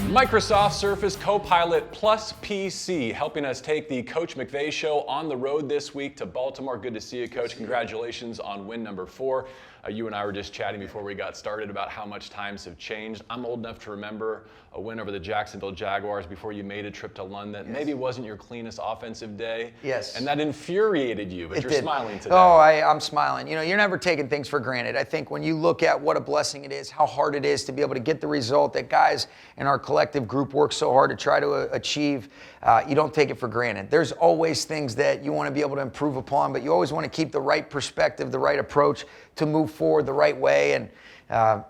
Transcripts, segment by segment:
Microsoft Surface Copilot Plus PC, helping us take the Coach McVay show on the road this week to Baltimore. Good to see you, Coach. Congratulations on win number 4. You and I were just chatting before we got started about how much times have changed. I'm old enough to remember a win over the Jacksonville Jaguars before you made a trip to London. Yes. Maybe it wasn't your cleanest offensive day. Yes. And that infuriated you, but you're smiling today. Oh, I'm smiling. You know, you're never taking things for granted. I think when you look at what a blessing it is, how hard it is to be able to get the result that guys in our collective group work so hard to try to achieve, you don't take it for granted. There's always things that you want to be able to improve upon, but you always want to keep the right perspective, the right approach to move forward the right way. And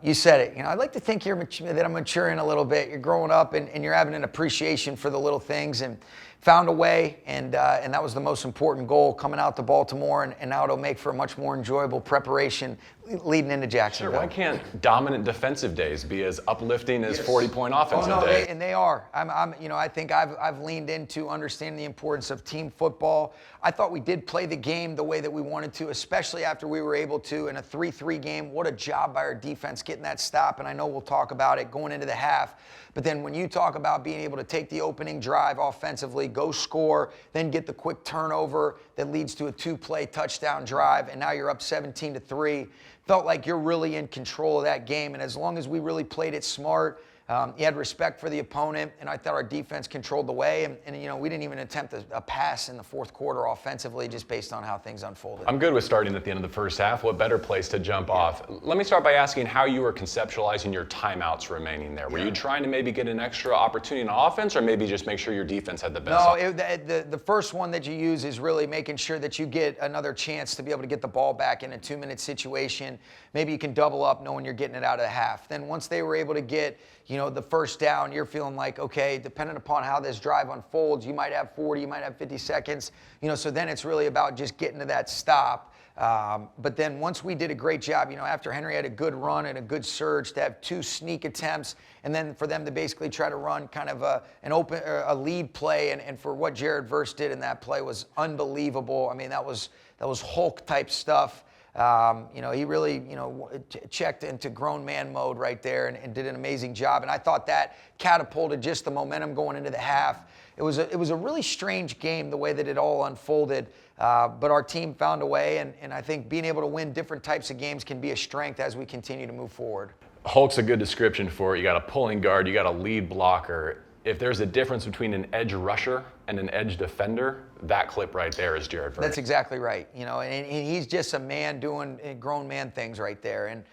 you said it. You know, I'd like to think that I'm maturing a little bit. You're growing up and you're having an appreciation for the little things and found a way. And that was the most important goal coming out to Baltimore. And now it'll make for a much more enjoyable preparation leading into Jacksonville. Sure. Why can't dominant defensive days be as uplifting as 40-point offensive day? And they are. I think I've leaned into understanding the importance of team football. I thought we did play the game the way that we wanted to, especially after we were able to in a 3-3 game. What a job by our defense getting that stop, and I know we'll talk about it going into the half. But then when you talk about being able to take the opening drive offensively, go score, then get the quick turnover that leads to a 2-play touchdown drive, and now you're up 17-3. Felt like you're really in control of that game, and as long as we really played it smart, you had respect for the opponent, and I thought our defense controlled the way, and you know, we didn't even attempt a pass in the fourth quarter offensively just based on how things unfolded. I'm good with starting at the end of the first half. What better place to jump off? Let me start by asking how you were conceptualizing your timeouts remaining there. Were you trying to maybe get an extra opportunity on offense, or maybe just make sure your defense had the best? No, the first one that you use is really making sure that you get another chance to be able to get the ball back in a 2-minute situation. Maybe you can double up knowing you're getting it out of the half. Then once they were able to get, you know, the first down, you're feeling like, okay, depending upon how this drive unfolds, you might have 40, you might have 50 seconds, you know, so then it's really about just getting to that stop. But then once we did a great job, you know, after Henry had a good run and a good surge, to have 2 sneak attempts, and then for them to basically try to run kind of a lead play, and for what Jared Verse did in that play was unbelievable. I mean, that was Hulk type stuff. You know, he really, you know, checked into grown man mode right there and did an amazing job. And I thought that catapulted just the momentum going into the half. It was a really strange game the way that it all unfolded, but our team found a way, and I think being able to win different types of games can be a strength as we continue to move forward. Hulk's a good description for it. You got a pulling guard, you got a lead blocker. If there's a difference between an edge rusher and an edge defender, that clip right there is Jared Verse. That's exactly right. You know, and he's just a man doing grown man things right there. And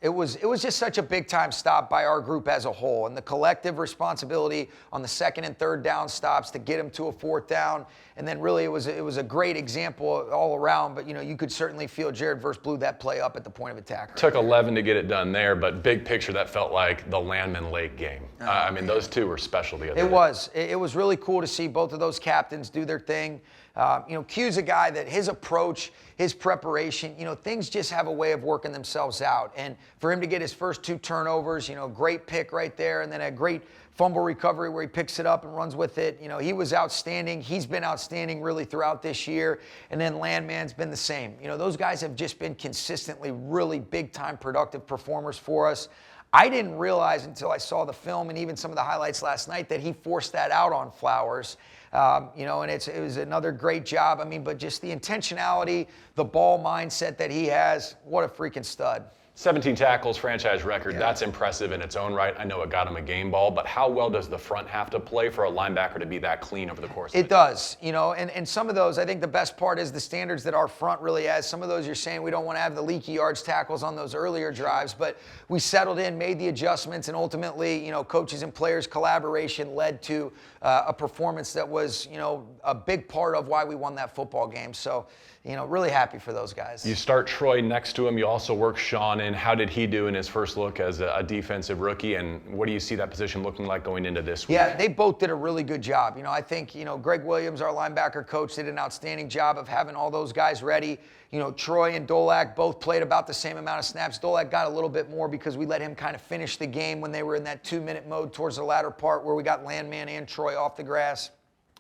it was just such a big time stop by our group as a whole, and the collective responsibility on the 2nd and 3rd down stops to get him to a 4th down. And then really it was a great example all around, but you know, you could certainly feel Jared Verse blew that play up at the point of attack. Took 11 to get it done there, but big picture, that felt like the Landman Lake game. I mean, those two were special the other day. It was really cool to see both of those captains do their thing. You know, Q's a guy that his approach, his preparation, you know, things just have a way of working themselves out. And for him to get his first 2 turnovers, you know, great pick right there, and then a great fumble recovery where he picks it up and runs with it. You know, he was outstanding. He's been outstanding really throughout this year. And then Landman's been the same. You know, those guys have just been consistently really big-time productive performers for us. I didn't realize until I saw the film and even some of the highlights last night that he forced that out on Flowers. You know, and it was another great job. I mean, but just the intentionality, the ball mindset that he has, what a freaking stud. 17 tackles, franchise record. That's impressive in its own right. I know it got him a game ball, but how well does the front have to play for a linebacker to be that clean over the course of it? It does, you know, and some of those, I think the best part is the standards that our front really has. Some of those you're saying we don't want to have the leaky yards tackles on those earlier drives, but we settled in, made the adjustments, and ultimately, you know, coaches and players' collaboration led to a performance that was, you know, a big part of why we won that football game. So, you know, really happy for those guys. You start Troy next to him. You also work Sean in. How did he do in his first look as a defensive rookie? And what do you see that position looking like going into this week? Yeah, they both did a really good job. You know, I think, you know, Greg Williams, our linebacker coach, did an outstanding job of having all those guys ready. You know, Troy and Dolac both played about the same amount of snaps. Dolac got a little bit more because we let him kind of finish the game when they were in that 2-minute mode towards the latter part where we got Landman and Troy off the grass.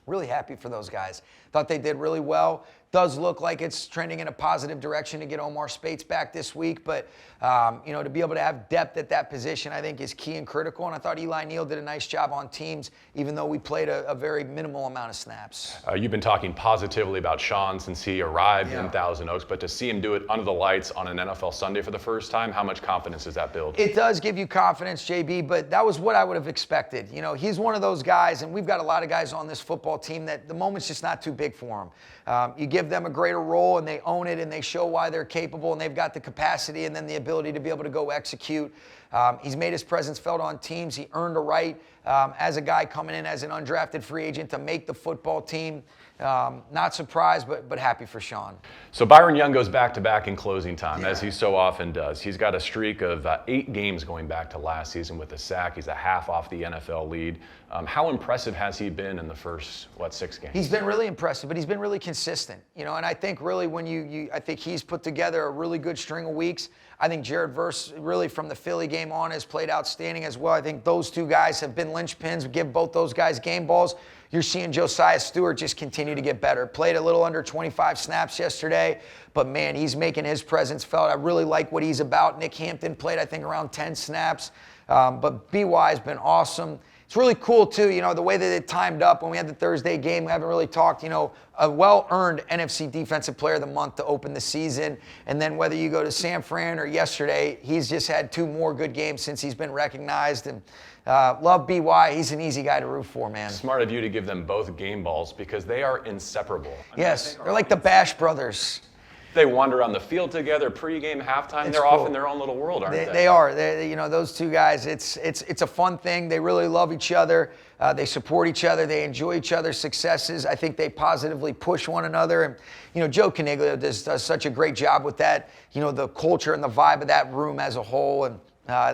Really happy for those guys. Thought they did really well. Does look like it's trending in a positive direction to get Omar Spates back this week, but to be able to have depth at that position, I think is key and critical. And I thought Eli Neal did a nice job on teams, even though we played a very minimal amount of snaps. You've been talking positively about Shaun since he arrived in Thousand Oaks, but to see him do it under the lights on an NFL Sunday for the first time, how much confidence does that build? It does give you confidence, JB, but that was what I would have expected. He's one of those guys, and we've got a lot of guys on this football team that the moment's just not too big for him. You give them a greater role, and they own it, and they show why they're capable, and they've got the capacity and then the ability to be able to go execute. He's made his presence felt on teams. He earned a right as a guy coming in as an undrafted free agent to make the football team. Not surprised, but happy for Shaun. So Byron Young goes back-to-back in closing time, as he so often does. He's got a streak of 8 games going back to last season with a sack. He's a half off the NFL lead. How impressive has he been in the first, 6 games? He's been really impressive, but he's been really consistent. And I think really when I think he's put together a really good string of weeks. I think Jared Verse, really from the Philly game on, has played outstanding as well. I think those two guys have been linchpins. Give both those guys game balls. You're seeing Josiah Stewart just continue to get better. Played a little under 25 snaps yesterday, but man, he's making his presence felt. I really like what he's about. Nick Hampton played, I think, around 10 snaps. But BY has been awesome. It's really cool, too, the way that it timed up when we had the Thursday game. We haven't really talked, a well-earned NFC Defensive Player of the Month to open the season. And then whether you go to San Fran or yesterday, he's just had 2 more good games since he's been recognized. And love BY. He's an easy guy to root for, man. Smart of you to give them both game balls because they are inseparable. Yes, they're like the Bash brothers. They wander on the field together, pregame, halftime. They're off in their own little world, aren't they? They are. Those two guys, it's a fun thing. They really love each other. They support each other. They enjoy each other's successes. I think they positively push one another. And, Joe Caniglio does such a great job with that, the culture and the vibe of that room as a whole. And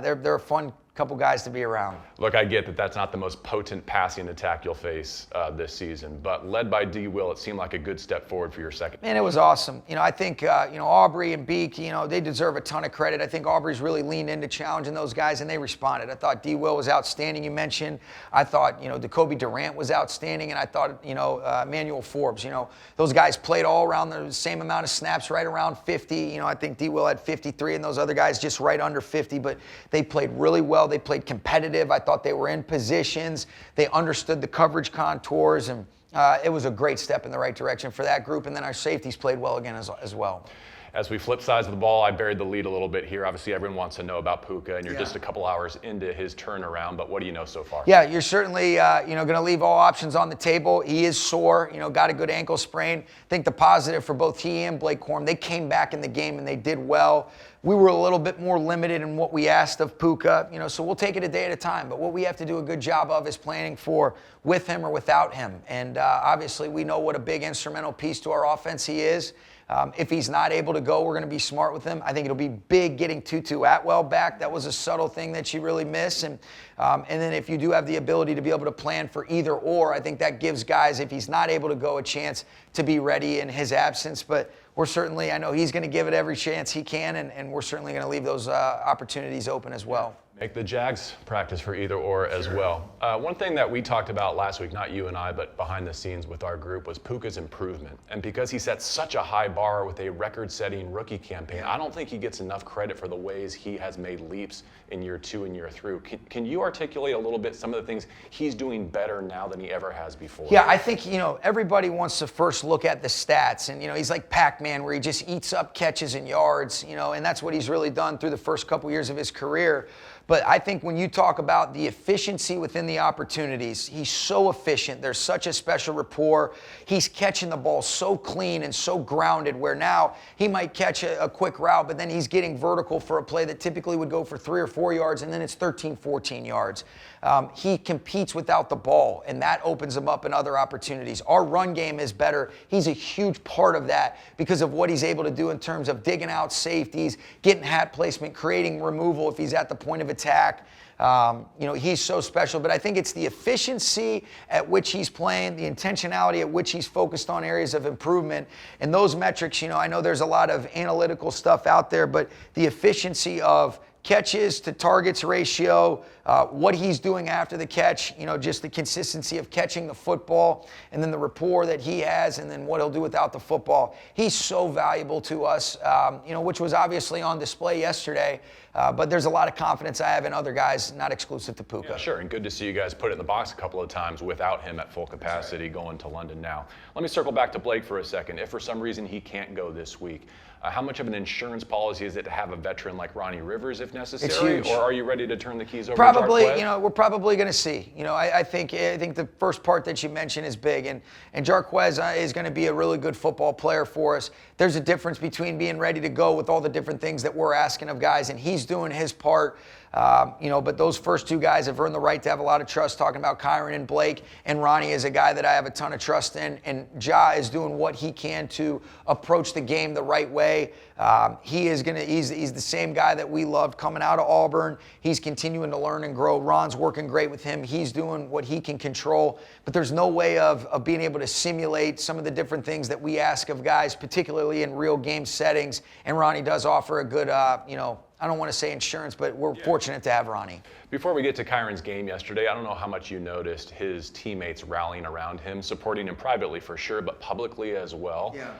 they're a fun couple guys to be around. Look, I get that that's not the most potent passing attack you'll face this season, but led by D. Will, it seemed like a good step forward for your second. Man, it was awesome. I think, Aubrey and Beak, they deserve a ton of credit. I think Aubrey's really leaned into challenging those guys, and they responded. I thought D. Will was outstanding, you mentioned. I thought, Jacoby Durant was outstanding, and I thought, Emmanuel Forbes, those guys played all around the same amount of snaps, right around 50. I think D. Will had 53, and those other guys just right under 50, but they played really well. They played competitive. I thought they were in positions. They understood the coverage contours, and it was a great step in the right direction for that group. And then our safeties played well again as well. As we flip sides of the ball, I buried the lead a little bit here. Obviously, everyone wants to know about Puka, and you're just a couple hours into his turnaround, but what do you know so far? Yeah, you're certainly, going to leave all options on the table. He is sore, got a good ankle sprain. I think the positive for both he and Blake Corum, they came back in the game and they did well. We were a little bit more limited in what we asked of Puka, so we'll take it a day at a time. But what we have to do a good job of is planning for with him or without him. And obviously, we know what a big instrumental piece to our offense he is. If he's not able to go, we're going to be smart with him. I think it'll be big getting Tutu Atwell back. That was a subtle thing that you really miss. And then if you do have the ability to be able to plan for either or, I think that gives guys, if he's not able to go, a chance to be ready in his absence. But we're certainly, I know he's going to give it every chance he can, and we're certainly going to leave those opportunities open as well. Make the Jags practice for either or as well. One thing that we talked about last week, not you and I, but behind the scenes with our group, was Puka's improvement. And because he set such a high bar with a record-setting rookie campaign, I don't think he gets enough credit for the ways he has made leaps in year 2 and year 3. Can you articulate a little bit some of the things he's doing better now than he ever has before? Yeah, I think, everybody wants to first look at the stats. And, he's like Pac-Man, where he just eats up catches and yards, and that's what he's really done through the first couple years of his career. But I think when you talk about the efficiency within the opportunities, he's so efficient. There's such a special rapport. He's catching the ball so clean and so grounded, where now he might catch a quick route, but then he's getting vertical for a play that typically would go for 3 or 4 yards, and then it's 13, 14 yards. He competes without the ball, and that opens him up in other opportunities. Our run game is better. He's a huge part of that because of what he's able to do in terms of digging out safeties, getting hat placement, creating removal if he's at the point of attack. He's so special, but I think it's the efficiency at which he's playing, the intentionality at which he's focused on areas of improvement. And those metrics, I know there's a lot of analytical stuff out there, but the efficiency of catches to targets ratio, what he's doing after the catch, just the consistency of catching the football, and then the rapport that he has, and then what he'll do without the football. He's so valuable to us, which was obviously on display yesterday. But there's a lot of confidence I have in other guys, not exclusive to Puka. Yeah, sure, and good to see you guys put it in the box a couple of times without him at full capacity going to London now. Let me circle back to Blake for a second. If for some reason he can't go this week, how much of an insurance policy is it to have a veteran like Ronnie Rivers if necessary? It's huge. Or are you ready to turn the keys over Probably, to Jarquez? we're probably going to see. I think the first part that you mentioned is big, and Jarquez is going to be a really good football player for us. There's a difference between being ready to go with all the different things that we're asking of guys, and he's doing his part. But those first two guys have earned the right to have a lot of trust, talking about Kyren and Blake. And Ronnie is a guy that I have a ton of trust in. And Ja is doing what he can to approach the game the right way. He's the same guy that we loved coming out of Auburn. He's continuing to learn and grow. Ron's working great with him. He's doing what he can control. But there's no way of being able to simulate some of the different things that we ask of guys, particularly in real game settings. And Ronnie does offer a good, I don't want to say insurance, but we're fortunate to have Ronnie. Before we get to Kyren's game yesterday, I don't know how much you noticed his teammates rallying around him, supporting him privately for sure, but publicly as well. Yeah.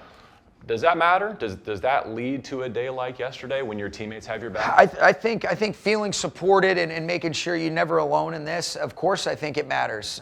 Does that matter? Does that lead to a day like yesterday when your teammates have your back? I think feeling supported and making sure you're never alone in this, of course, I think it matters.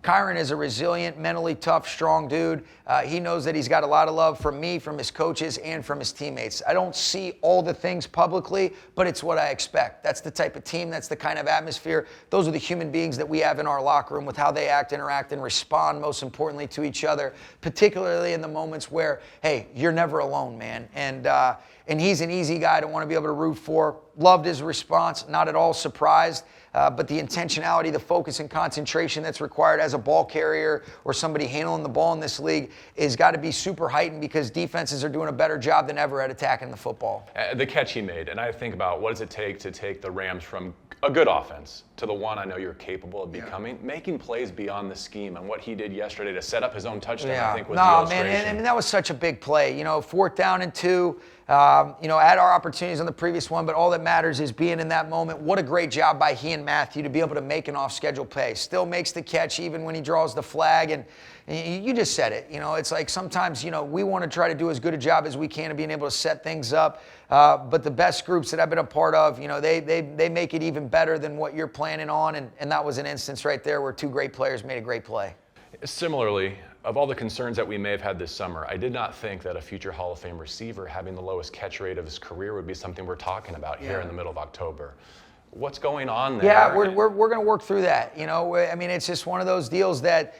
Kyren is a resilient, mentally tough, strong dude. He knows that he's got a lot of love from me, from his coaches, and from his teammates. I don't see all the things publicly, but it's what I expect. That's the type of team, that's the kind of atmosphere. Those are the human beings that we have in our locker room with how they act, interact, and respond, most importantly, to each other, particularly in the moments where, hey, you're never alone, man. And he's an easy guy to want to be able to root for. Loved his response, not at all surprised. But the intentionality, the focus and concentration that's required as a ball carrier or somebody handling the ball in this league is got to be super heightened because defenses are doing a better job than ever at attacking the football. The catch he made, and I think about what does it take to take the Rams from a good offense to the one I know you're capable of becoming, making plays beyond the scheme, and what he did yesterday to set up his own touchdown, I think was the illustration. Man, and that was such a big play. 4th down and 2. Had our opportunities on the previous one, but all that matters is being in that moment. What a great job by he and Matthew to be able to make an off-schedule play. Still makes the catch even when he draws the flag, and you just said it. It's like sometimes, we want to try to do as good a job as we can of being able to set things up, but the best groups that I've been a part of, they make it even better than what you're planning on, and that was an instance right there where two great players made a great play. Similarly, of all the concerns that we may have had this summer, I did not think that a future Hall of Fame receiver having the lowest catch rate of his career would be something we're talking about here in the middle of October. What's going on there? Yeah, we're going to work through that. It's just one of those deals that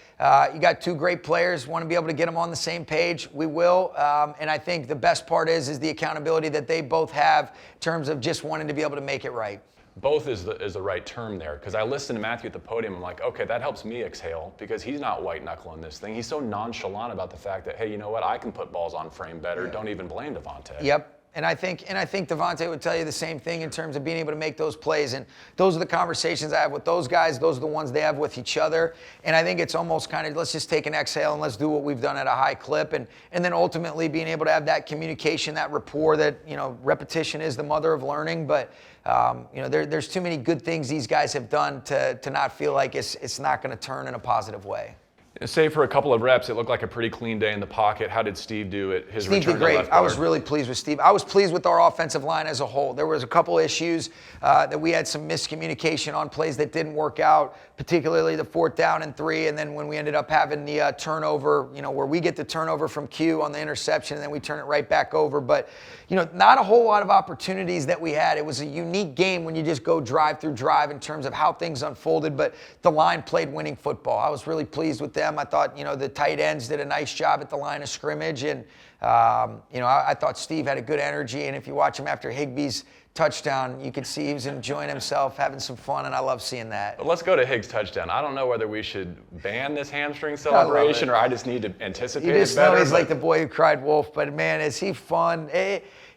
you got two great players, want to be able to get them on the same page. We will. And I think the best part is the accountability that they both have in terms of just wanting to be able to make it right. Both is the right term there, because I listened to Matthew at the podium. I'm like, okay, that helps me exhale because he's not white knuckling this thing. He's so nonchalant about the fact that, hey, you know what? I can put balls on frame better. Don't even blame Davante. Yep. And I think Davante would tell you the same thing in terms of being able to make those plays. And those are the conversations I have with those guys. Those are the ones they have with each other. And I think it's almost kind of, let's just take an exhale and let's do what we've done at a high clip. And then ultimately being able to have that communication, that rapport that, repetition is the mother of learning. But, there's too many good things these guys have done to not feel like it's not going to turn in a positive way. Save for a couple of reps, it looked like a pretty clean day in the pocket. How did Steve do at his return to left guard? Steve did great. I was really pleased with Steve. I was pleased with our offensive line as a whole. There was a couple issues that we had some miscommunication on plays that didn't work out, particularly the 4th down and 3, and then when we ended up having the turnover, where we get the turnover from Q on the interception, and then we turn it right back over. But, not a whole lot of opportunities that we had. It was a unique game when you just go drive through drive in terms of how things unfolded, but the line played winning football. I was really pleased with them. I thought, the tight ends did a nice job at the line of scrimmage, and, I thought Steve had a good energy, and if you watch him after Higbee's touchdown, you could see he was enjoying himself, having some fun, and I love seeing that. But let's go to Higgs' touchdown. I don't know whether we should ban this hamstring celebration or I just need to anticipate it better. You just know he's like the boy who cried wolf, but man, is he fun.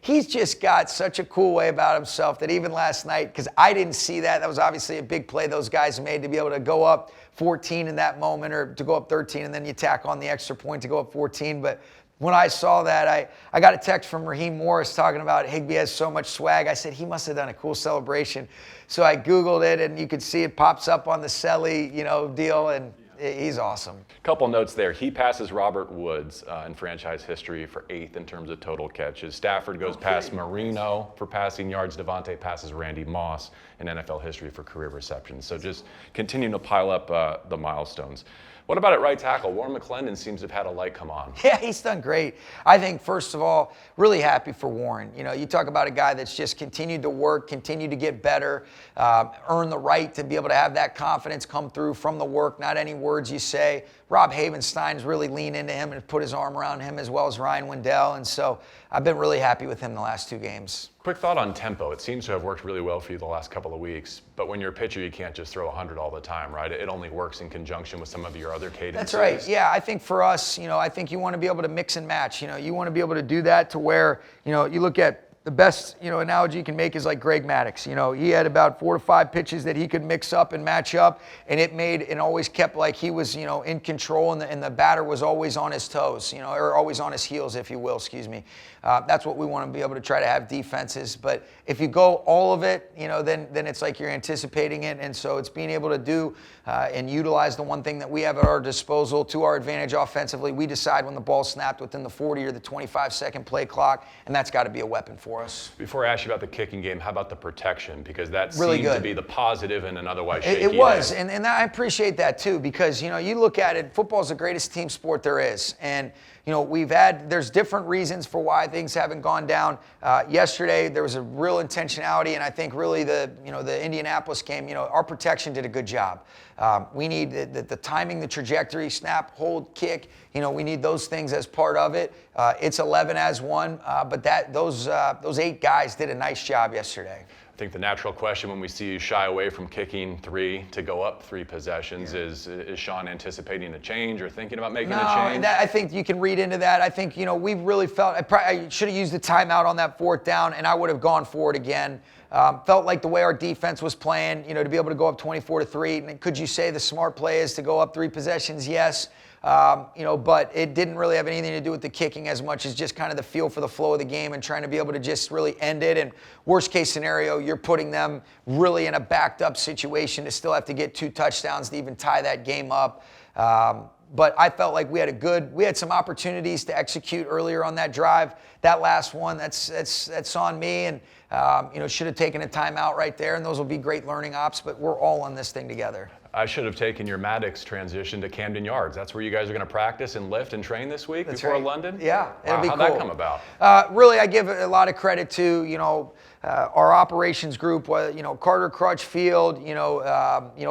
He's just got such a cool way about himself that even last night, because I didn't see that was obviously a big play those guys made to be able to go up 14 in that moment or to go up 13 and then you tack on the extra point to go up 14. But when I saw that, I got a text from Raheem Morris talking about Higbee has so much swag. I said, he must have done a cool celebration. So I Googled it, and you could see it pops up on the Selly, deal, and he's awesome. Couple notes there. He passes Robert Woods in franchise history for 8th in terms of total catches. Stafford goes past Marino for passing yards. Davante passes Randy Moss in NFL history for career receptions. So just continuing to pile up the milestones. What about at right tackle? Warren McClendon seems to have had a light come on. Yeah, he's done great. I think, first of all, really happy for Warren. You talk about a guy that's just continued to work, continued to get better, earn the right to be able to have that confidence come through from the work, not any words you say. Rob Havenstein's really leaned into him and put his arm around him, as well as Ryan Wendell. And so I've been really happy with him the last 2 games. Quick thought on tempo. It seems to have worked really well for you the last couple of weeks. But when you're a pitcher, you can't just throw 100 all the time, right? It only works in conjunction with some of your other cadences. That's right. Yeah, I think for us, I think you want to be able to mix and match. You want to be able to do that to where, you look at the best, analogy you can make is like Greg Maddux. He had about 4 to 5 pitches that he could mix up and match up, and it made and always kept like he was, in control, and the batter was always on his toes, or always on his heels, if you will. Excuse me. That's what we want to be able to try to have defenses. But if you go all of it, then it's like you're anticipating it, and so it's being able to do and utilize the one thing that we have at our disposal to our advantage offensively. We decide when the ball's snapped within the 40 or the 25-second play clock, and that's got to be a weapon for us. Before I ask you about the kicking game, how about the protection? Because that really seemed good to be the positive in an otherwise shaky It was, day. and I appreciate that too, because, you look at it, football is the greatest team sport there is. And, there's different reasons for why things haven't gone down. Yesterday, there was a real intentionality, and I think really the Indianapolis game, our protection did a good job. We need the timing, the trajectory, snap, hold, kick. We need those things as part of it. It's 11 as one, but those 8 guys did a nice job yesterday. I think the natural question when we see you shy away from kicking 3 to go up 3 possessions is Shaun anticipating a change or thinking about making a change? I think you can read into that. I think, we really felt I should have used the timeout on that 4th down, and I would have gone for it again. Felt like the way our defense was playing, to be able to go up 24-3. And could you say the smart play is to go up 3 possessions? Yes. But it didn't really have anything to do with the kicking as much as just kind of the feel for the flow of the game and trying to be able to just really end it. And worst case scenario, you're putting them really in a backed up situation to still have to get 2 touchdowns to even tie that game up. But I felt like we had some opportunities to execute earlier on that drive. That last one, that's on me, and should have taken a timeout right there, and those will be great learning ops, but we're all on this thing together. I should have taken your Maddox transition to Camden Yards. That's where you guys are going to practice and lift and train this week before London? Yeah, it'll be cool. How'd that come about? Really, I give a lot of credit to, our operations group, Carter Crutchfield,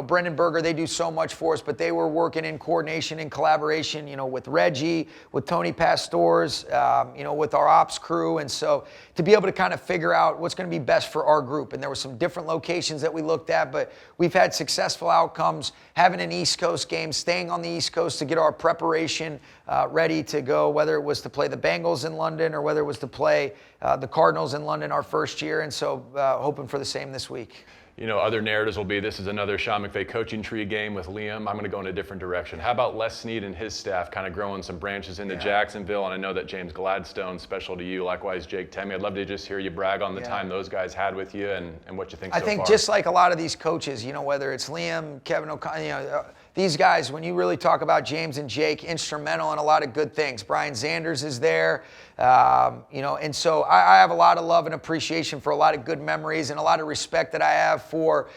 Brendan Berger, they do so much for us, but they were working in coordination and collaboration, with Reggie, with Tony Pastors, with our ops crew. And so to be able to kind of figure out what's going to be best for our group. And there were some different locations that we looked at, but we've had successful outcomes, having an East Coast game, staying on the East Coast to get our preparation ready to go, whether it was to play the Bengals in London or whether it was to play the Cardinals in London our first year. And so hoping for the same this week. Other narratives will be this is another Sean McVay coaching tree game with Liam. I'm going to go in a different direction. How about Les Snead and his staff kind of growing some branches into Jacksonville? And I know that James Gladstone's special to you. Likewise, Jake Temme. I'd love to just hear you brag on the time those guys had with you and what you think so far. I think just like a lot of these coaches, whether it's Liam, Kevin O'Connor, these guys, when you really talk about James and Jake, instrumental in a lot of good things. Brian Zanders is there, and so I have a lot of love and appreciation for a lot of good memories and a lot of respect that I have for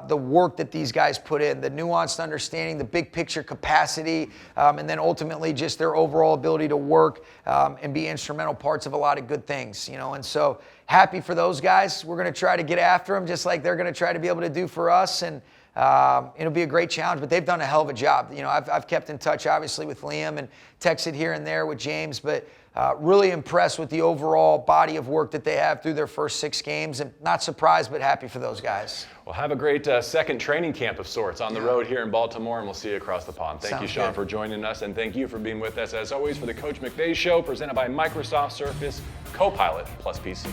the work that these guys put in, the nuanced understanding, the big picture capacity, and then ultimately just their overall ability to work and be instrumental parts of a lot of good things, and so happy for those guys. We're going to try to get after them just like they're going to try to be able to do for us, and it'll be a great challenge, but they've done a hell of a job. I've kept in touch, obviously, with Liam and texted here and there with James, but really impressed with the overall body of work that they have through their first 6 games, and not surprised, but happy for those guys. Well, have a great second training camp of sorts on the road here in Baltimore, and we'll see you across the pond. Thank you, Shaun, for joining us, and thank you for being with us, as always, for the Coach McVay Show, presented by Microsoft Surface Copilot plus PC.